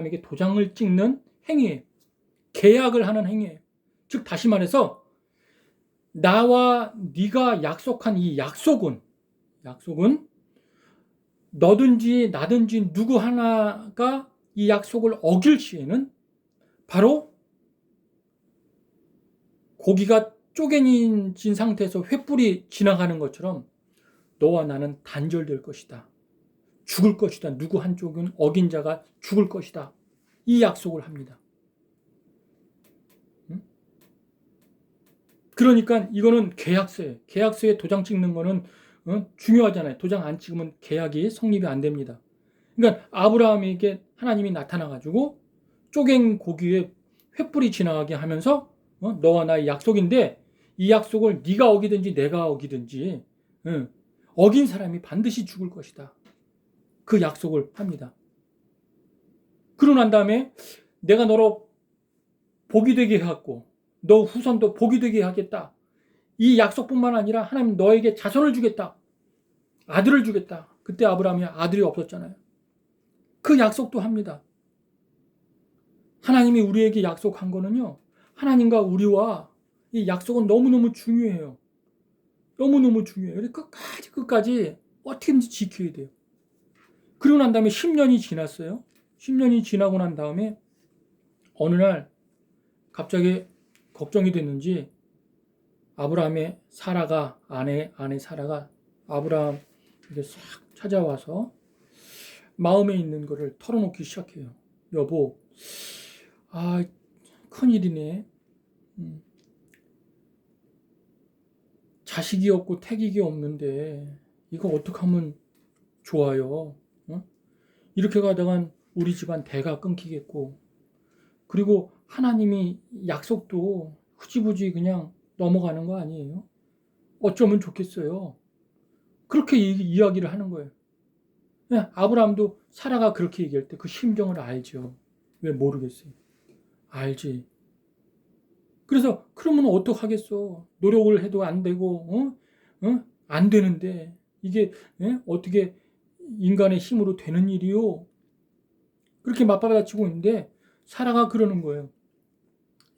에게 도장을 찍는 행위예요. 계약을 하는 행위예요. 즉 다시 말해서 나와 네가 약속한 이 약속은 너든지 나든지 누구 하나가 이 약속을 어길 시에는 바로 고기가 쪼개진 상태에서 횃불이 지나가는 것처럼 너와 나는 단절될 것이다. 죽을 것이다. 누구 한쪽은 어긴 자가 죽을 것이다. 이 약속을 합니다. 그러니까 이거는 계약서예요. 계약서에 도장 찍는 거는 중요하잖아요. 도장 안 찍으면 계약이 성립이 안 됩니다. 그러니까 아브라함에게 하나님이 나타나가지고 쪼갠 고기에 횃불이 지나가게 하면서 너와 나의 약속인데 이 약속을 네가 어기든지 내가 어기든지 어긴 사람이 반드시 죽을 것이다. 그 약속을 합니다. 그러고 난 다음에 내가 너로 복이 되게 해갖고 너 후손도 복이 되게 하겠다. 이 약속뿐만 아니라 하나님 너에게 자손을 주겠다. 아들을 주겠다. 그때 아브라함이 아들이 없었잖아요. 그 약속도 합니다. 하나님이 우리에게 약속한 거는요. 하나님과 우리와 이 약속은 너무너무 중요해요. 너무너무 중요해요. 끝까지 어떻게든지 지켜야 돼요. 그러고 난 다음에 10년이 지났어요. 10년이 지나고 난 다음에 어느 날 갑자기 걱정이 됐는지 아브라함의 사라가 아내 사라가 아브라함에게 싹 찾아와서 마음에 있는 거를 털어놓기 시작해요. 여보, 큰일이네. 자식이 없고 태기가 없는데 이거 어떻게 하면 좋아요? 이렇게 가다간 우리 집안 대가 끊기겠고 그리고 하나님이 약속도 흐지부지 그냥 넘어가는 거 아니에요? 어쩌면 좋겠어요. 그렇게 이야기를 하는 거예요. 아브라함도 사라가 그렇게 얘기할 때 그 심정을 알죠. 왜 모르겠어요? 알지. 그래서 그러면 어떡하겠어? 노력을 해도 안 되고 안 되는데 이게 어떻게 인간의 힘으로 되는 일이요? 그렇게 맞받아치고 있는데 사라가 그러는 거예요.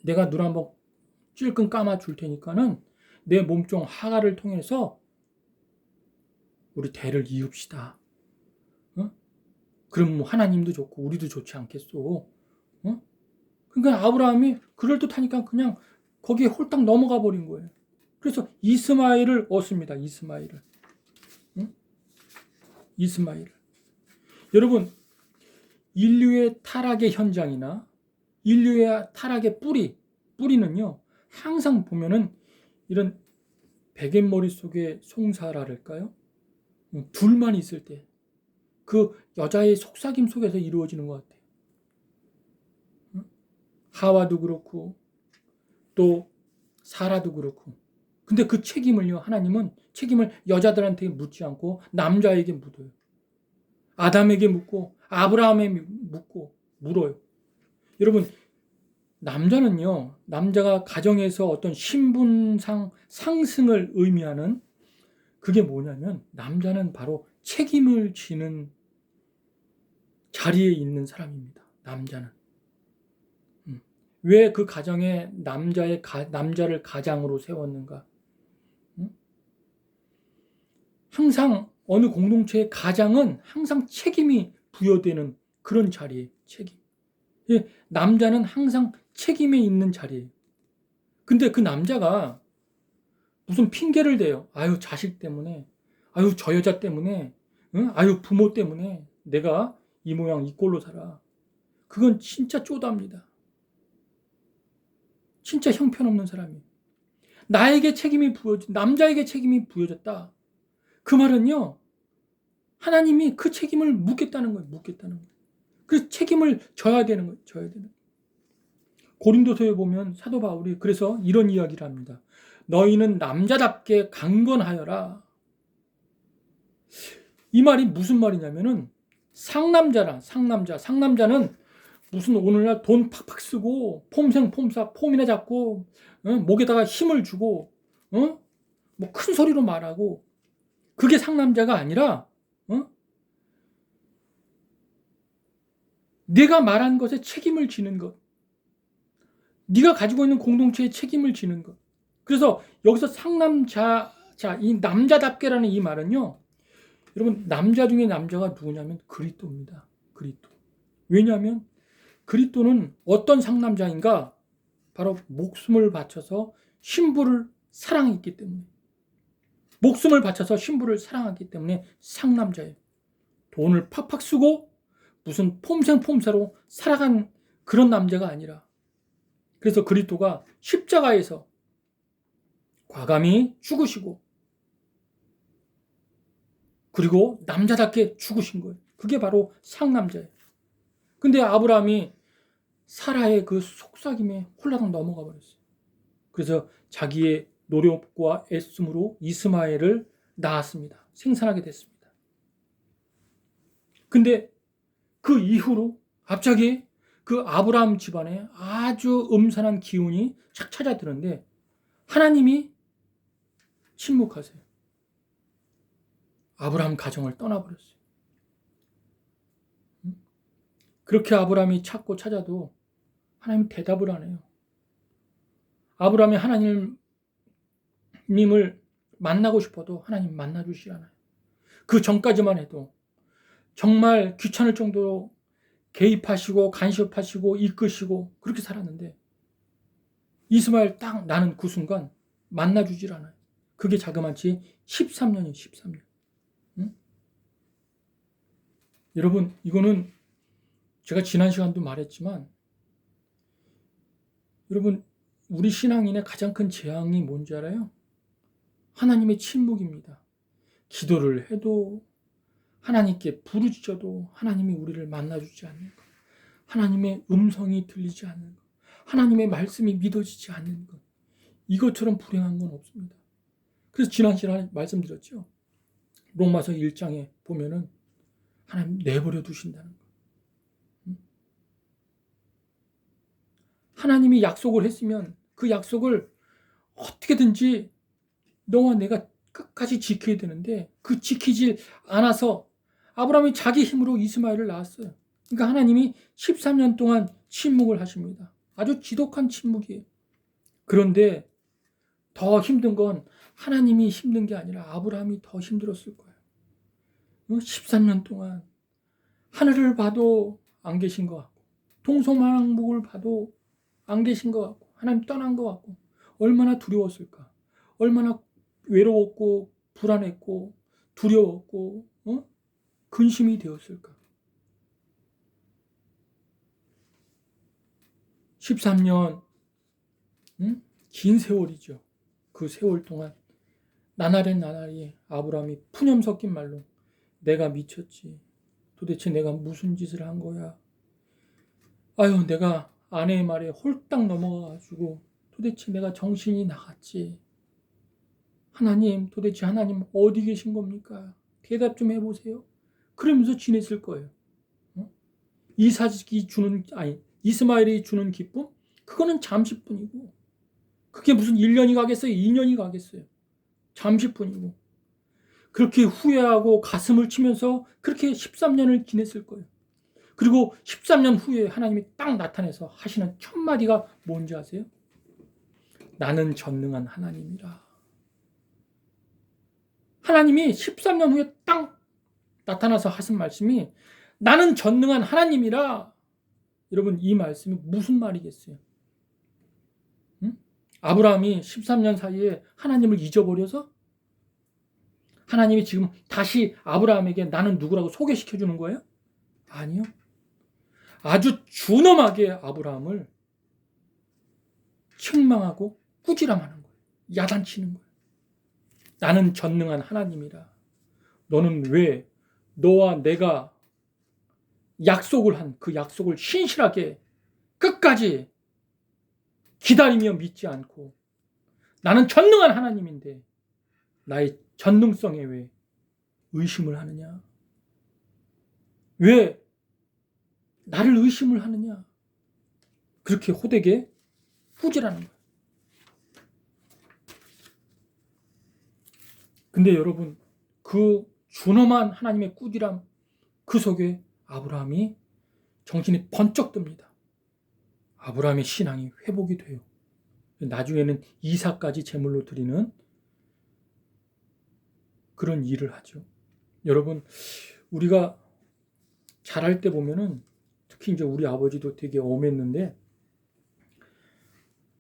내가 눈 한번 찔끔 감아 줄 테니까는 내 몸종 하가를 통해서 우리 대를 이읍시다. 그럼 뭐 하나님도 좋고 우리도 좋지 않겠소? 그러니까 아브라함이 그럴듯하니까 그냥 거기에 홀딱 넘어가 버린 거예요. 그래서 이스마엘을 얻습니다. 이스마엘을. 여러분, 인류의 타락의 현장이나 인류의 타락의 뿌리는요, 항상 보면은 이런 베갯머리 속에 송사랄까요? 둘만 있을 때, 그 여자의 속삭임 속에서 이루어지는 것 같아요. 하와도 그렇고, 또 사라도 그렇고. 근데 그 책임을요, 하나님은 책임을 여자들한테 묻지 않고 남자에게 묻어요. 아담에게 묻고, 아브라함에게 묻고, 물어요. 여러분, 남자가 가정에서 어떤 신분상 상승을 의미하는 그게 뭐냐면, 남자는 바로 책임을 지는 자리에 있는 사람입니다. 남자는. 왜 그 가정에 남자를 가장으로 세웠는가? 항상 어느 공동체의 가장은 항상 책임이 부여되는 그런 자리예요. 책임. 남자는 항상 책임에 있는 자리예요. 근데 그 남자가 무슨 핑계를 대요. 아유, 자식 때문에, 아유, 저 여자 때문에, 아유, 부모 때문에 내가 이 모양 이 꼴로 살아. 그건 진짜 쪼답니다. 진짜 형편없는 사람이에요. 남자에게 책임이 부여졌다. 그 말은요, 하나님이 그 책임을 묻겠다는 거예요. 그 책임을 져야 되는 거예요. 고린도서에 보면 사도 바울이 그래서 이런 이야기를 합니다. 너희는 남자답게 강건하여라. 이 말이 무슨 말이냐면은 상남자는 무슨 오늘날 돈 팍팍 쓰고 폼생폼사 폼이나 잡고 목에다가 힘을 주고 뭐 큰 소리로 말하고 그게 상남자가 아니라 내가 말한 것에 책임을 지는 것. 네가 가지고 있는 공동체에 책임을 지는 것. 그래서 여기서 상남자, 이 남자답게라는 이 말은요. 여러분, 남자 중에 남자가 누구냐면 그리스도입니다. 그리스도. 왜냐하면 그리스도는 어떤 상남자인가? 바로 목숨을 바쳐서 신부를 사랑했기 때문에. 목숨을 바쳐서 신부를 사랑하기 때문에 상남자예요. 돈을 팍팍 쓰고 무슨 폼생폼사로 살아간 그런 남자가 아니라, 그래서 그리스도가 십자가에서 과감히 죽으시고 그리고 남자답게 죽으신 거예요. 그게 바로 상남자예요. 근데 아브라함이 사라의 그 속삭임에 홀라당 넘어가 버렸어요. 그래서 자기의 노력과 애씀으로 이스마엘을 낳았습니다. 생산하게 됐습니다. 근데 그 이후로 갑자기 그 아브라함 집안에 아주 음산한 기운이 착 찾아드는데 하나님이 침묵하세요. 아브라함 가정을 떠나버렸어요. 그렇게 아브라함이 찾고 찾아도 하나님 대답을 안 해요. 아브라함이 하나님을 만나고 싶어도 하나님 만나주시지 않아요. 그 전까지만 해도 정말 귀찮을 정도로 개입하시고 간섭하시고 이끄시고 그렇게 살았는데 이스마엘 딱 나는 그 순간 만나주질 않아요. 그게 자그마치 13년이에요. 13년. 응? 여러분, 이거는 제가 지난 시간도 말했지만 여러분, 우리 신앙인의 가장 큰 재앙이 뭔지 알아요? 하나님의 침묵입니다. 기도를 해도 하나님께 부르짖어도 하나님이 우리를 만나주지 않는 것, 하나님의 음성이 들리지 않는 것, 하나님의 말씀이 믿어지지 않는 것, 이것처럼 불행한 건 없습니다. 그래서 지난 시간에 말씀드렸죠. 로마서 1장에 보면은 하나님 내버려 두신다는 것. 하나님이 약속을 했으면 그 약속을 어떻게든지 너와 내가 끝까지 지켜야 되는데 그 지키지 않아서 아브라함이 자기 힘으로 이스마엘을 낳았어요. 그러니까 하나님이 13년 동안 침묵을 하십니다. 아주 지독한 침묵이에요. 그런데 더 힘든 건 하나님이 힘든 게 아니라 아브라함이 더 힘들었을 거예요. 13년 동안 하늘을 봐도 안 계신 것 같고 동서남북을 봐도 안 계신 것 같고 하나님 떠난 것 같고 얼마나 두려웠을까. 얼마나 외로웠고 불안했고 두려웠고 근심이 되었을까. 13년 긴 세월이죠. 그 세월 동안 나날이 아브라함이 푸념 섞인 말로 내가 미쳤지. 도대체 내가 무슨 짓을 한 거야. 아유, 내가 아내의 말에 홀딱 넘어가가지고 도대체 내가 정신이 나갔지. 하나님, 도대체 하나님 어디 계신 겁니까? 대답 좀 해보세요. 그러면서 지냈을 거예요. 이스마엘이 주는 기쁨? 그거는 잠시뿐이고, 그게 무슨 1년이 가겠어요? 2년이 가겠어요? 잠시뿐이고, 그렇게 후회하고 가슴을 치면서 그렇게 13년을 지냈을 거예요. 그리고 13년 후에 하나님이 딱 나타나서 하시는 첫 마디가 뭔지 아세요? 나는 전능한 하나님이라. 하나님이 13년 후에 딱 나타나서 하신 말씀이 나는 전능한 하나님이라. 여러분, 이 말씀이 무슨 말이겠어요? 응? 아브라함이 13년 사이에 하나님을 잊어버려서 하나님이 지금 다시 아브라함에게 나는 누구라고 소개시켜 주는 거예요? 아니요. 아주 준엄하게 아브라함을 책망하고 꾸지람하는 거예요. 야단치는 거예요. 나는 전능한 하나님이라. 너는 왜 너와 내가 약속을 한 그 약속을 신실하게 끝까지 기다리며 믿지 않고 나는 전능한 하나님인데 나의 전능성에 왜 의심을 하느냐? 왜 나를 의심을 하느냐? 그렇게 호되게 꾸지라는 거예요. 근데 여러분, 그 준엄한 하나님의 꾸지람 그 속에 아브라함이 정신이 번쩍 듭니다. 아브라함의 신앙이 회복이 돼요. 나중에는 이삭까지 제물로 드리는 그런 일을 하죠. 여러분, 우리가 자랄 때 보면은 특히 이제 우리 아버지도 되게 엄했는데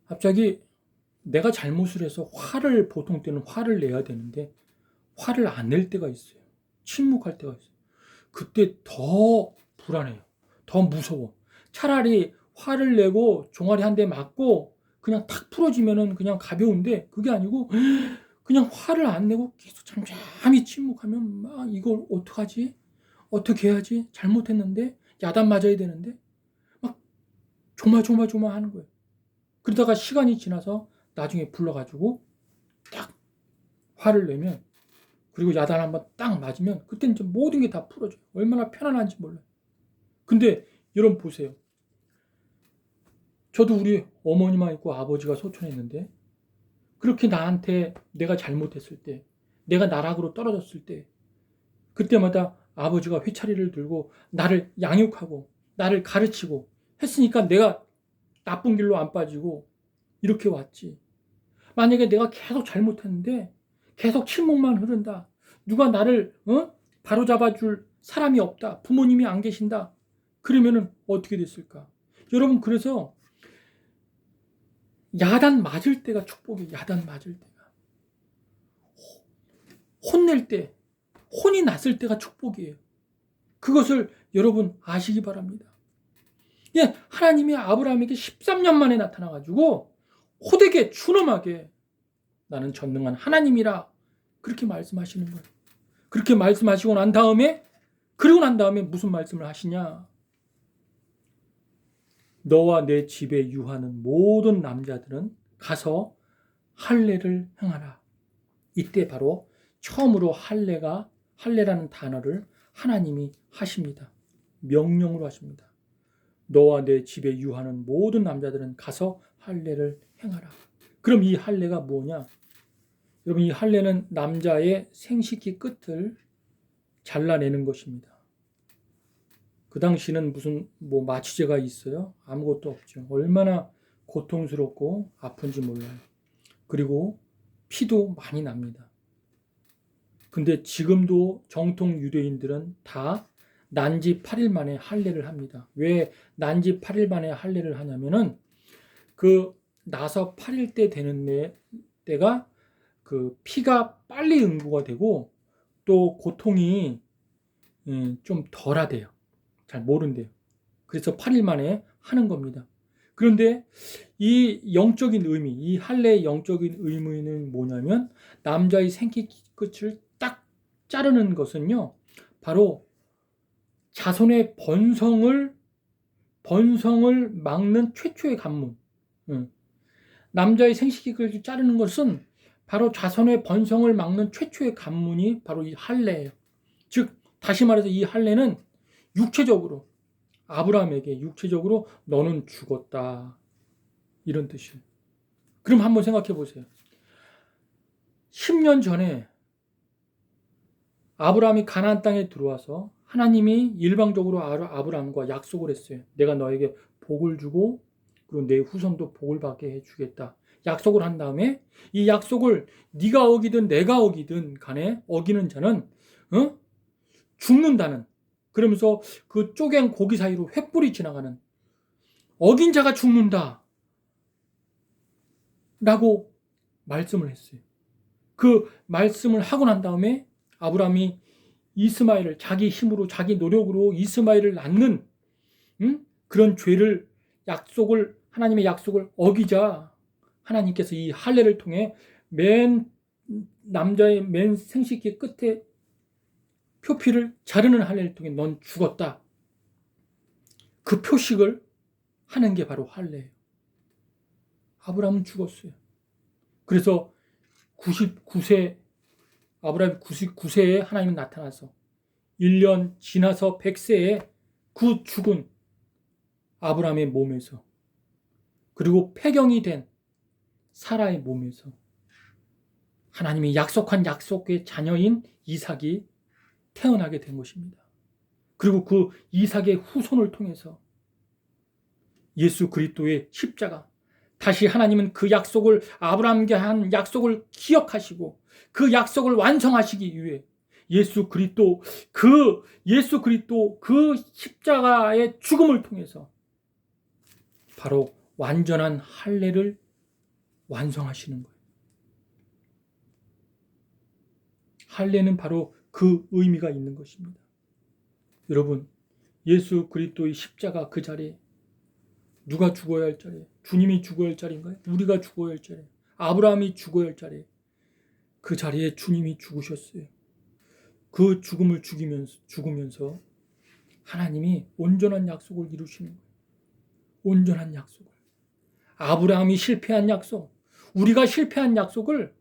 갑자기 내가 잘못을 해서 보통 때는 화를 내야 되는데 화를 안 낼 때가 있어요. 침묵할 때가 있어요. 그때 더 불안해요. 더 무서워. 차라리 화를 내고 종아리 한 대 맞고 그냥 탁 풀어지면은 그냥 가벼운데 그게 아니고 그냥 화를 안 내고 계속 잠잠히 침묵하면 막 이걸 어떡하지? 어떻게 해야지? 잘못했는데 야단 맞아야 되는데 막 조마조마조마 하는 거예요. 그러다가 시간이 지나서 나중에 불러가지고 딱 화를 내면 그리고 야단 한번 딱 맞으면 그때 이제 모든 게 다 풀어져요. 얼마나 편안한지 몰라요. 근데 여러분 보세요. 저도 우리 어머니만 있고 아버지가 소천했는데 그렇게 나한테 내가 잘못했을 때 내가 나락으로 떨어졌을 때 그때마다 아버지가 회차리를 들고 나를 양육하고 나를 가르치고 했으니까 내가 나쁜 길로 안 빠지고 이렇게 왔지. 만약에 내가 계속 잘못했는데 계속 침묵만 흐른다. 누가 나를 바로잡아줄 사람이 없다. 부모님이 안 계신다. 그러면은 어떻게 됐을까? 여러분 그래서 야단 맞을 때가 축복이에요. 야단 맞을 때가. 혼낼 때, 혼이 났을 때가 축복이에요. 그것을 여러분 아시기 바랍니다. 예, 하나님이 아브라함에게 13년 만에 나타나가지고 호되게 추놈하게 나는 전능한 하나님이라 그렇게 말씀하시는 거예요. 그렇게 말씀하시고 난 다음에 그러고 난 다음에 무슨 말씀을 하시냐? 너와 내 집에 유하는 모든 남자들은 가서 할례를 행하라. 이때 바로 처음으로 할례라는 단어를 하나님이 하십니다. 명령으로 하십니다. 너와 내 집에 유하는 모든 남자들은 가서 할례를 행하라. 그럼 이 할례가 뭐냐? 여러분 이 할례는 남자의 생식기 끝을 잘라내는 것입니다. 그 당시는 무슨 마취제가 있어요? 아무것도 없죠. 얼마나 고통스럽고 아픈지 몰라요. 그리고 피도 많이 납니다. 근데 지금도 정통 유대인들은 다 난지 8일 만에 할례를 합니다. 왜 난지 8일 만에 할례를 하냐면은 그 나서 8일 때 되는 때가 그 피가 빨리 응고가 되고 또 고통이 좀 덜하대요. 잘 모른대요. 그래서 8일 만에 하는 겁니다. 그런데 이 영적인 의미, 이 할례의 영적인 의미는 뭐냐면 남자의 생기 끝을 딱 자르는 것은요. 바로 자손의 번성을 막는 최초의 관문. 남자의 생식기 끝을 자르는 것은 바로 자손의 번성을 막는 최초의 관문이 바로 이 할례예요. 즉 다시 말해서 이 할례는 육체적으로 아브라함에게 육체적으로 너는 죽었다 이런 뜻이에요. 그럼 한번 생각해 보세요. 10년 전에 아브라함이 가나안 땅에 들어와서 하나님이 일방적으로 아브라함과 약속을 했어요. 내가 너에게 복을 주고 그리고 내 후손도 복을 받게 해주겠다. 약속을 한 다음에 이 약속을 네가 어기든 내가 어기든 간에 어기는 자는 죽는다는, 그러면서 그 쪼갠 고기 사이로 횃불이 지나가는, 어긴 자가 죽는다 라고 말씀을 했어요. 그 말씀을 하고 난 다음에 아브라함이 이스마엘을 자기 힘으로 자기 노력으로 이스마엘을 낳는 그런 죄를 하나님의 약속을 어기자 하나님께서 이 할례를 통해 남자의 맨 생식기 끝에 표피를 자르는 할례를 통해 넌 죽었다. 그 표식을 하는 게 바로 할례예요. 아브라함은 죽었어요. 그래서 99세 아브라함이 99세에 하나님이 나타나서 1년 지나서 100세에 그 죽은 아브라함의 몸에서, 그리고 폐경이 된 사라의 몸에서 하나님이 약속한 약속의 자녀인 이삭이 태어나게 된 것입니다. 그리고 그 이삭의 후손을 통해서 예수 그리스도의 십자가. 다시 하나님은 그 약속을, 아브라함께 한 약속을 기억하시고 그 약속을 완성하시기 위해 예수 그리스도 그 십자가의 죽음을 통해서 바로 완전한 할례를 완성하시는 거예요. 할례는 바로 그 의미가 있는 것입니다. 여러분, 예수 그리스도의 십자가 그 자리에 누가 죽어야 할 자리에? 주님이 죽어야 할 자리인가요? 우리가 죽어야 할 자리에? 아브라함이 죽어야 할 자리에? 그 자리에 주님이 죽으셨어요. 그 죽음을 죽으면서 하나님이 온전한 약속을 이루시는 거예요. 온전한 약속을. 아브라함이 실패한 약속, 우리가 실패한 약속을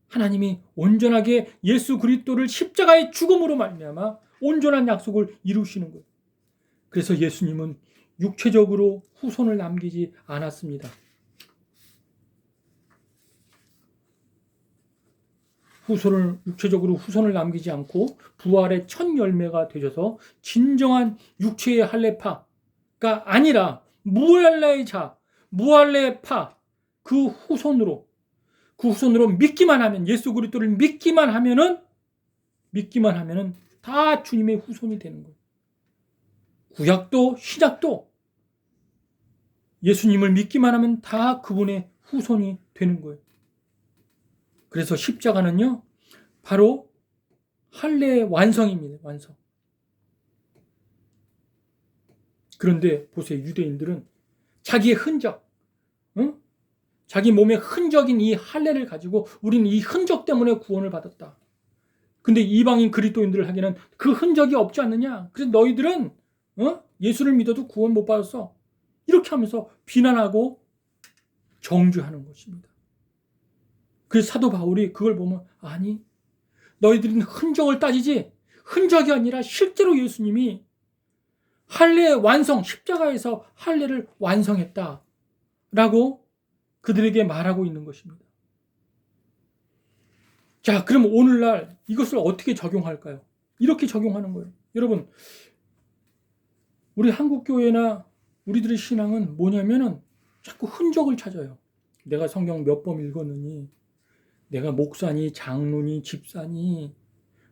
하나님이 온전하게 예수 그리스도를 십자가의 죽음으로 말미암아 온전한 약속을 이루시는 거예요. 그래서 예수님은 육체적으로 후손을 남기지 않았습니다. 육체적으로 후손을 남기지 않고 부활의 첫 열매가 되셔서 진정한 육체의 할례파가 아니라 무할례의 자, 무할례의 파, 그 후손으로 믿기만 하면, 예수 그리스도를 믿기만 하면은 다 주님의 후손이 되는 거예요. 구약도 신약도 예수님을 믿기만 하면 다 그분의 후손이 되는 거예요. 그래서 십자가는요, 바로 할례의 완성입니다. 완성. 그런데 보세요. 유대인들은 자기의 흔적, 자기 몸의 흔적인 이 할례를 가지고 우리는 이 흔적 때문에 구원을 받았다. 근데 이방인 그리스도인들을 하기에는 그 흔적이 없지 않느냐? 그래서 너희들은 예수를 믿어도 구원 못 받았어. 이렇게 하면서 비난하고 정죄하는 것입니다. 그래서 사도 바울이 그걸 보면, 아니, 너희들은 흔적을 따지지, 흔적이 아니라 실제로 예수님이 할례 완성, 십자가에서 할례를 완성했다라고 그들에게 말하고 있는 것입니다. 자, 그럼 오늘날 이것을 어떻게 적용할까요? 이렇게 적용하는 거예요. 여러분, 우리 한국교회나 우리들의 신앙은 뭐냐면은 자꾸 흔적을 찾아요. 내가 성경 몇 번 읽었느니, 내가 목사니, 장로니, 집사니,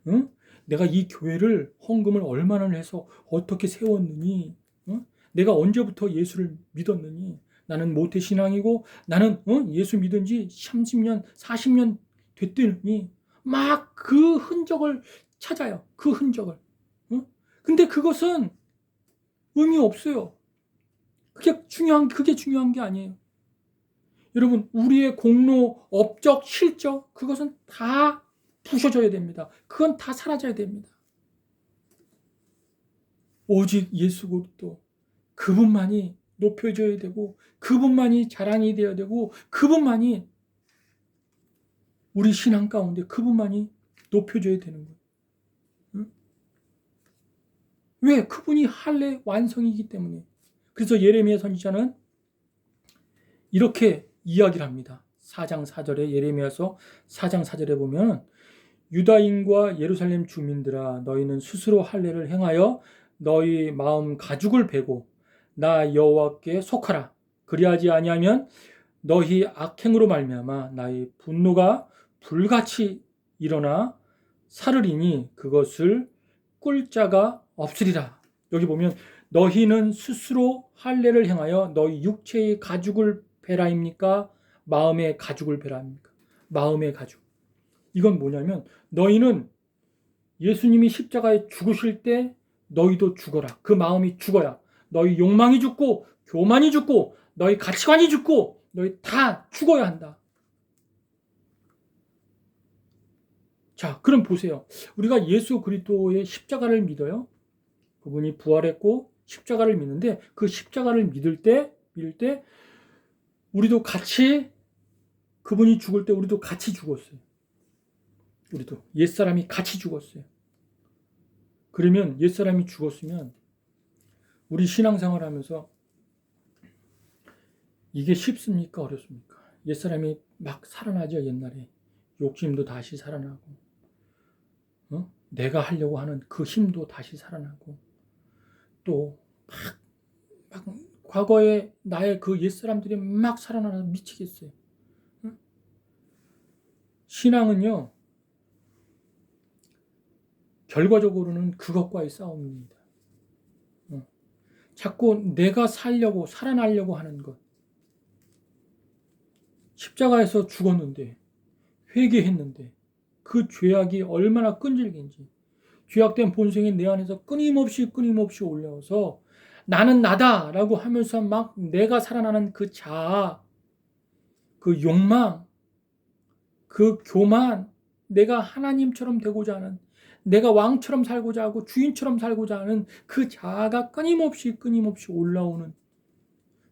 응? 내가 이 교회를 헌금을 얼마나 해서 어떻게 세웠느니, 내가 언제부터 예수를 믿었느니, 나는 모태신앙이고 나는 예수 믿은 지 30년, 40년 됐더니 막 그 흔적을 찾아요. 그 흔적을. 근데 그것은 의미 없어요. 그게 중요한 게 아니에요. 여러분, 우리의 공로, 업적, 실적, 그것은 다 부셔져야 됩니다. 그건 다 사라져야 됩니다. 오직 예수 그리스도, 그분만이 높여져야 되고, 그분만이 자랑이 되어야 되고, 그분만이 우리 신앙 가운데 그분만이 높여져야 되는 거예요. 응? 왜? 그분이 할례 완성이기 때문에. 그래서 예레미야 선지자는 이렇게 이야기를 합니다. 4장 4절에, 예레미야서 4장 4절에 보면, 유다인과 예루살렘 주민들아, 너희는 스스로 할례를 행하여 너희 마음 가죽을 베고 나 여호와께 속하라. 그리하지 아니하면 너희 악행으로 말미암아 나의 분노가 불같이 일어나 사르리니 그것을 꿀 자가 없으리라. 여기 보면 너희는 스스로 할례를 행하여 너희 육체의 가죽을 베라입니까? 마음의 가죽을 베라입니까? 마음의 가죽. 이건 뭐냐면, 너희는 예수님이 십자가에 죽으실 때 너희도 죽어라. 그 마음이 죽어야 너희 욕망이 죽고 교만이 죽고 너희 가치관이 죽고 너희 다 죽어야 한다. 자, 그럼 보세요. 우리가 예수 그리스도의 십자가를 믿어요. 그분이 부활했고 십자가를 믿는데, 그 십자가를 믿을 때 우리도 같이, 그분이 죽을 때 우리도 같이 죽었어요. 우리도 옛사람이 같이 죽었어요. 그러면 옛사람이 죽었으면 우리 신앙생활 하면서 이게 쉽습니까? 어렵습니까? 옛사람이 막 살아나죠. 옛날에 욕심도 다시 살아나고, 내가 하려고 하는 그 힘도 다시 살아나고, 또 과거에 나의 그 옛사람들이 막 살아나서 미치겠어요. 응? 신앙은요, 결과적으로는 그것과의 싸움입니다. 응. 자꾸 내가 살려고, 살아나려고 하는 것. 십자가에서 죽었는데, 회개했는데, 그 죄악이 얼마나 끈질긴지, 죄악된 본성이 내 안에서 끊임없이 올라와서 나는 나다라고 하면서 막 내가 살아나는 그 자아, 그 욕망, 그 교만, 내가 하나님처럼 되고자 하는, 내가 왕처럼 살고자 하고 주인처럼 살고자 하는 그 자아가 끊임없이 올라오는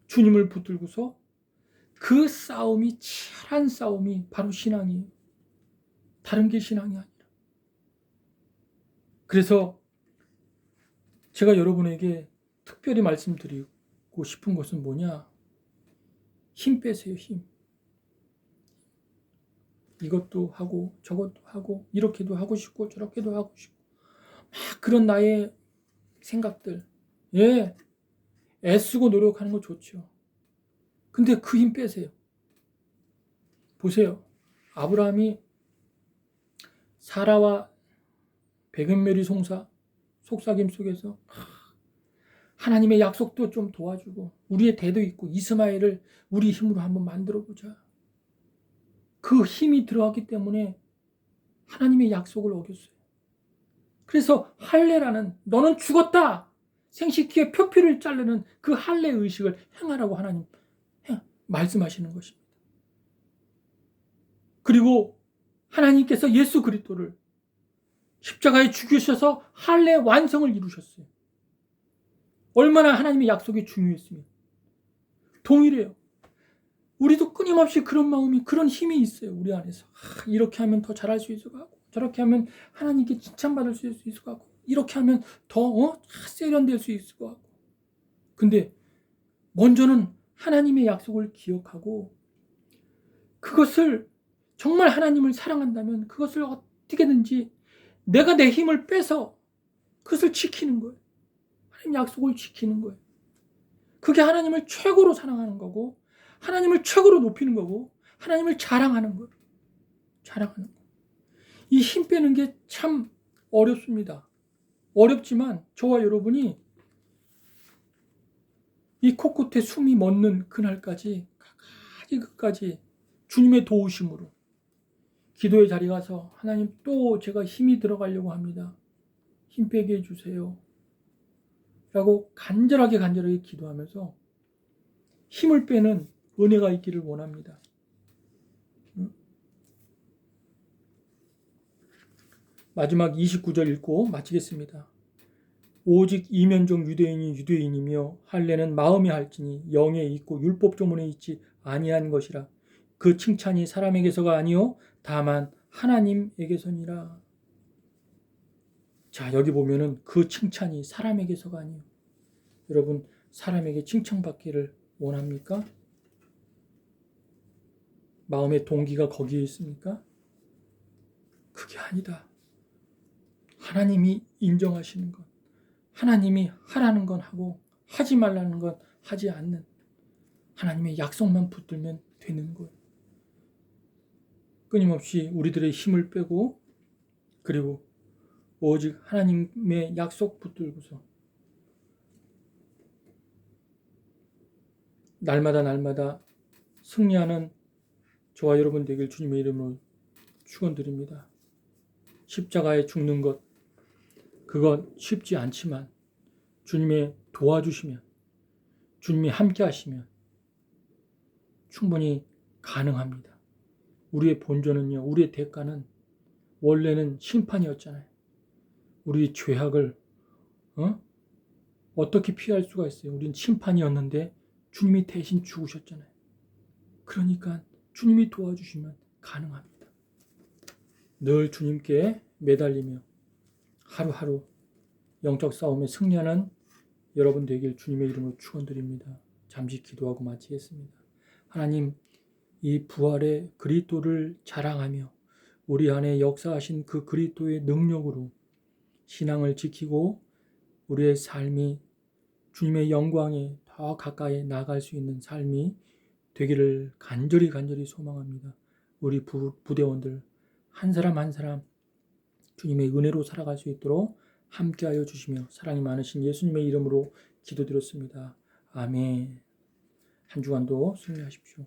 주님을 붙들고서 그 싸움이, 치열한 싸움이 바로 신앙이에요. 다른 게 신앙이 아니라. 그래서 제가 여러분에게 특별히 말씀드리고 싶은 것은 뭐냐? 힘 빼세요, 힘. 이것도 하고 저것도 하고 이렇게도 하고 싶고 저렇게도 하고 싶고 막 그런 나의 생각들, 예, 애쓰고 노력하는 거 좋죠. 근데 그 힘 빼세요. 보세요. 아브라함이 사라와 백은멸이 속삭임 속에서 하나님의 약속도 좀 도와주고 우리의 대도 있고 이스마엘을 우리 힘으로 한번 만들어보자. 그 힘이 들어갔기 때문에 하나님의 약속을 어겼어요. 그래서 할례라는 너는 죽었다. 생식기의 표피를 자르는 그 할례 의식을 행하라고 하나님 말씀하시는 것입니다. 그리고 하나님께서 예수 그리스도를 십자가에 죽이셔서 할례 완성을 이루셨어요. 얼마나 하나님의 약속이 중요했으면 동일해요. 우리도 끊임없이 그런 마음이, 그런 힘이 있어요. 우리 안에서. 이렇게 하면 더 잘할 수 있을 것 같고 저렇게 하면 하나님께 칭찬받을 수 있을 것 같고 이렇게 하면 더 세련될 수 있을 것 같고. 근데 먼저는 하나님의 약속을 기억하고 그것을 정말 하나님을 사랑한다면 그것을 어떻게든지 내가 내 힘을 빼서 그것을 지키는 거예요. 하나님 약속을 지키는 거예요. 그게 하나님을 최고로 사랑하는 거고 하나님을 최고로 높이는 거고 하나님을 자랑하는 거예요. 자랑하는 거. 이 힘 빼는 게 참 어렵습니다. 어렵지만 저와 여러분이 이 코끝에 숨이 멎는 그날까지 끝까지 주님의 도우심으로 기도의 자리 가서 하나님 또 제가 힘이 들어가려고 합니다. 힘 빼게 해주세요. 라고 간절하게 기도하면서 힘을 빼는 은혜가 있기를 원합니다. 마지막 29절 읽고 마치겠습니다. 오직 이면종 유대인이 유대인이며 할례는 마음에 할지니 영에 있고 율법 조문에 있지 아니한 것이라. 그 칭찬이 사람에게서가 아니요 다만 하나님에게서니라. 자, 여기 보면은 그 칭찬이 사람에게서가 아니요. 여러분, 사람에게 칭찬받기를 원합니까? 마음의 동기가 거기에 있습니까? 그게 아니다. 하나님이 인정하시는 것, 하나님이 하라는 건 하고 하지 말라는 건 하지 않는 하나님의 약속만 붙들면 되는 거예요. 끊임없이 우리들의 힘을 빼고 그리고 오직 하나님의 약속 붙들고서 날마다 승리하는 저와 여러분 되길 주님의 이름으로 축원드립니다. 십자가에 죽는 것, 그건 쉽지 않지만 주님의 도와주시면, 주님이 함께 하시면 충분히 가능합니다. 우리의 본전은요, 우리의 대가는 원래는 심판이었잖아요. 우리 죄악을 어떻게 피할 수가 있어요? 우린 심판이었는데 주님이 대신 죽으셨잖아요. 그러니까 주님이 도와주시면 가능합니다. 늘 주님께 매달리며 하루하루 영적 싸움에 승리하는 여러분 되길 주님의 이름으로 축원드립니다. 잠시 기도하고 마치겠습니다. 하나님, 이 부활의 그리스도를 자랑하며 우리 안에 역사하신 그 그리스도의 능력으로 신앙을 지키고 우리의 삶이 주님의 영광에 더 가까이 나아갈 수 있는 삶이 되기를 간절히 소망합니다. 우리 부대원들 한 사람 한 사람 주님의 은혜로 살아갈 수 있도록 함께하여 주시며 사랑이 많으신 예수님의 이름으로 기도드렸습니다. 아멘. 한 주간도 승리하십시오.